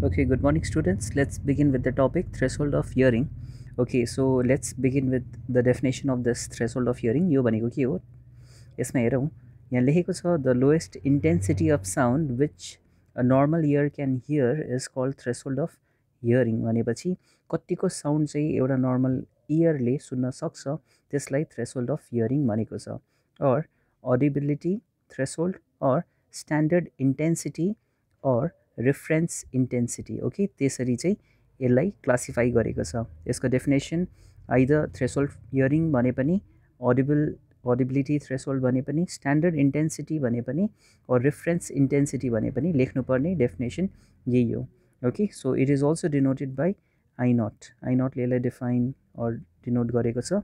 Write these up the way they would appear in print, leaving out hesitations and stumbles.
Okay, good morning students. Let's begin with the topic threshold of hearing. Okay, so let's begin with the definition of this threshold of hearing. यो भनेको के हो यसमा हेरौँ यहाँ लेखेको छ the lowest intensity of sound which a normal ear can hear is called threshold of hearing भनेपछि कतिको साउन्ड चाहिँ एउटा नर्मल इयरले सुन्न सक्छ त्यसलाई threshold of hearing भनेको छ or audibility threshold or standard intensity or reference intensity okay त्यसरी चाहिँ यसलाई क्लासिफाई गरेको छ यसको डेफिनेसन आइदर थ्रेसोल्ड हियरिङ भने पनि ऑडिबिलिटी थ्रेसोल्ड भने पनि स्ट्यान्डर्ड इन्टेन्सिटी भने पनि और रेफरेन्स इन्टेन्सिटी भने पनि लेख्नुपर्ने डेफिनेसन यही हो okay so it is also denoted by I नटले यसलाई डिफाइन और डिनोट गरेको छ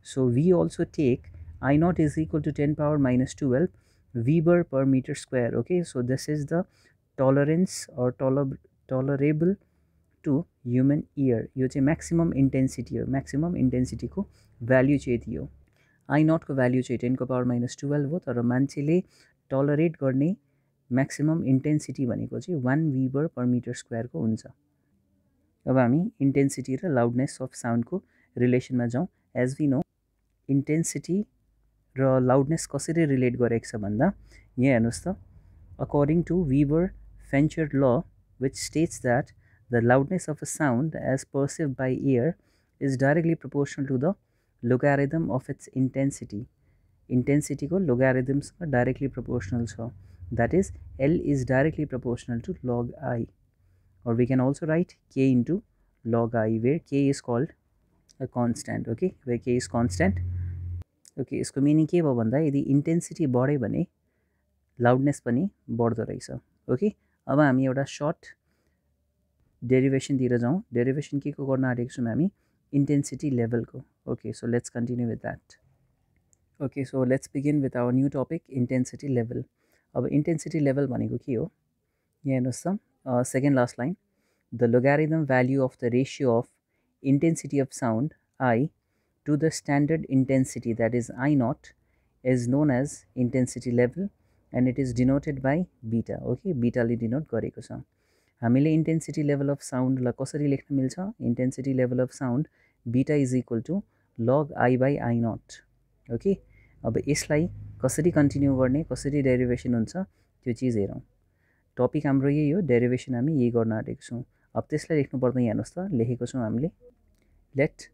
so we also take I naught is equal to 10 power minus 12 Weber per meter square. Okay, so this is the tolerance or tolerable to human ear. यो चाहिँ maximum intensity हो maximum intensity को value चाहिँ यति हो I naught को value चाहिँ 10 को power minus 12 हो तर मान्छेले tolerate गर्ने maximum intensity भनेको चाहिँ 1 Weber per meter square को हुन्छ अब हामी intensity र loudness of sound को relation मा जाउँ as we know intensity र लाउडनेस कसरी रिलेट गरेको छ भन्दा यहाँ हेर्नुहोस् त according to Weber Fechner law which states that the loudness of a sound as perceived by ear is directly proportional to the logarithm of its इन्टेन्सिटीको लोगारिदम्समा डाइरेक्टली प्रोपोर्सनल छ that is L is directly proportional to log I or we can also write k into log I where k is called a constant okay where k is constant okay यसको meaning के भयो भन्दा यदि intensity बढ्यो भने loudness पनि बढ्दो रहेछ ओके अब हामी एउटा सर्ट डेरिभेसनतिर जाउँ डेरिभेसन के को गर्न आँटेको छौँ हामी इन्टेन्सिटी लेभलको okay so let's continue with that okay so let's begin with our new topic intensity level अब इन्टेन्सिटी लेभल भनेको के हो यहाँ हेर्नुहोस् त second last line the logarithm value of the ratio of intensity of sound I to the standard intensity that is I naught is known as intensity level and it is denoted by beta okay beta ले denote गरेको छ हामीले intensity level of sound ला कसरी लेख्न मिल्छ intensity level of sound beta is equal to log I by I naught okay अब यसलाई कसरी कन्टिन्यू गर्ने कसरी डेरिभेसन हुन्छ त्यो चिज हेरौँ टपिक हाम्रो यही हो डेरिभेसन हामी यही गर्न आँटेको छौँ अब त्यसलाई लेख्नु पर्दा यहाँ हेर्नुहोस् त लेखेको छौँ हामीले late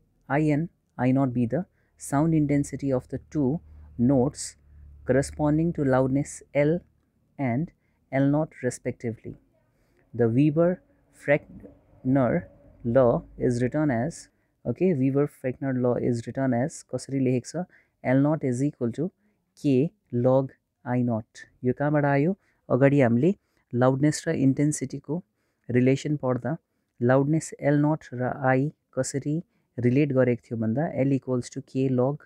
I naught be the sound intensity of the two notes corresponding to loudness L and L naught respectively. The Weber-Fechner law is written as okay Weber-Fechner law is written as कसरी लेखेको छ L naught is equal to K log I naught यो कहाँबाट आयो अगाडि हामीले loudness र इन्टेन्सिटीको relation पढ्दा लाउडनेस L naught र I कसरी रिलेट गरेको थियो भन्दा L equals to k log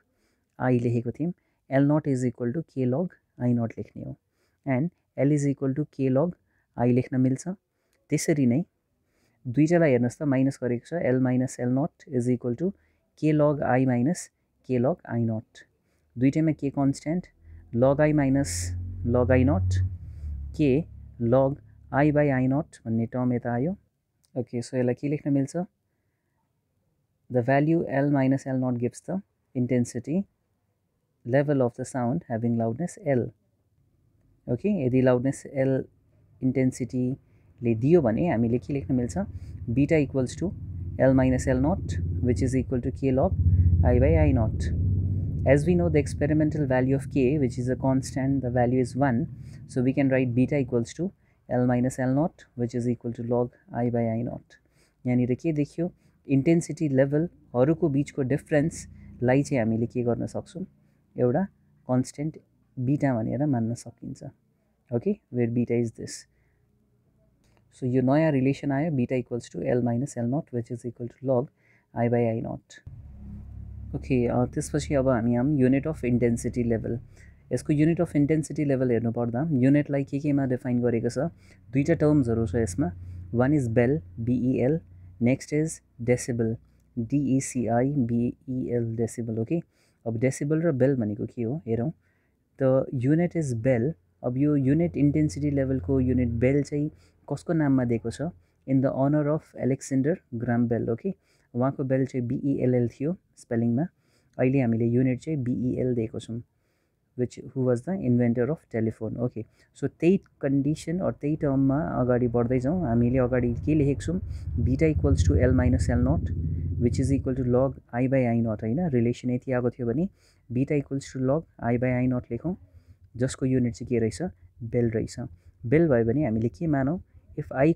I लेखेको थियौँ L naught is equal to k log I naught लेख्ने हो and L is equal to k log I लेख्न मिल्छ त्यसरी नै दुईटालाई हेर्नुहोस् त माइनस गरेको छ L minus L naught is equal to k log I minus के लग आई नट दुईटैमा k constant log I minus log I naught k log I by I naught भन्ने टर्म यता आयो ओके सो यसलाई के लेख्न मिल्छ The value L minus L naught gives the intensity level of the sound having loudness L. Okay, यदि loudness L intensity ले दियो भने हामीले के लेख्न मिल्छ beta equals to L minus L naught which is equal to K log I by I naught. As we know the experimental value of K which is a constant the value is 1 so we can write beta equals to L minus L naught which is equal to log I by I naught. यहाँनिर के देखियो intensity लेभलहरूको बिचको डिफ्रेन्सलाई चाहिँ हामीले के गर्न सक्छौँ एउटा कन्स्टेन्ट बिटा भनेर मान्न सकिन्छ okay where beta is this so यो नयाँ रिलेसन आयो beta equals to L minus L naught which is equal to log I by I naught okay त्यसपछि अब हामी आऊँ युनिट अफ इन्टेन्सिटी लेभल यसको युनिट अफ इन्टेन्सिटी लेभल हेर्नुपर्दा युनिटलाई केमा डिफाइन गरेको छ दुईटा टर्म्सहरू छ यसमा one is bel B E L next is decibel DECIBEL decibel okay अब डेसिबल र बेल भनेको के हो हेरौँ द युनिट इज बेल अब यो युनिट इन्टेन्सिटी लेभलको युनिट बेल चाहिँ कसको नाममा दिएको छ in the honour of Alexander Graham Bell. Okay, उहाँको बेल चाहिँ BELL थियो स्पेलिङमा. अहिले हामीले युनिट चाहिँ BEL दिएको छौँ, which who was the inventor of telephone. Okay, so त्यही कन्डिसन अर त्यही टर्ममा अगाडि बढ्दै जाउँ. हामीले अगाडि के लेखेको छौँ, beta equals to L minus L naught which is equal to log I by I naught. होइन, रिलेसन यति आएको थियो भने beta equals to log I by I naught लेखौँ, जसको युनिट चाहिँ के रहेछ, बेल रहेछ. बेल भयो भने हामीले के मानौँ, इफ I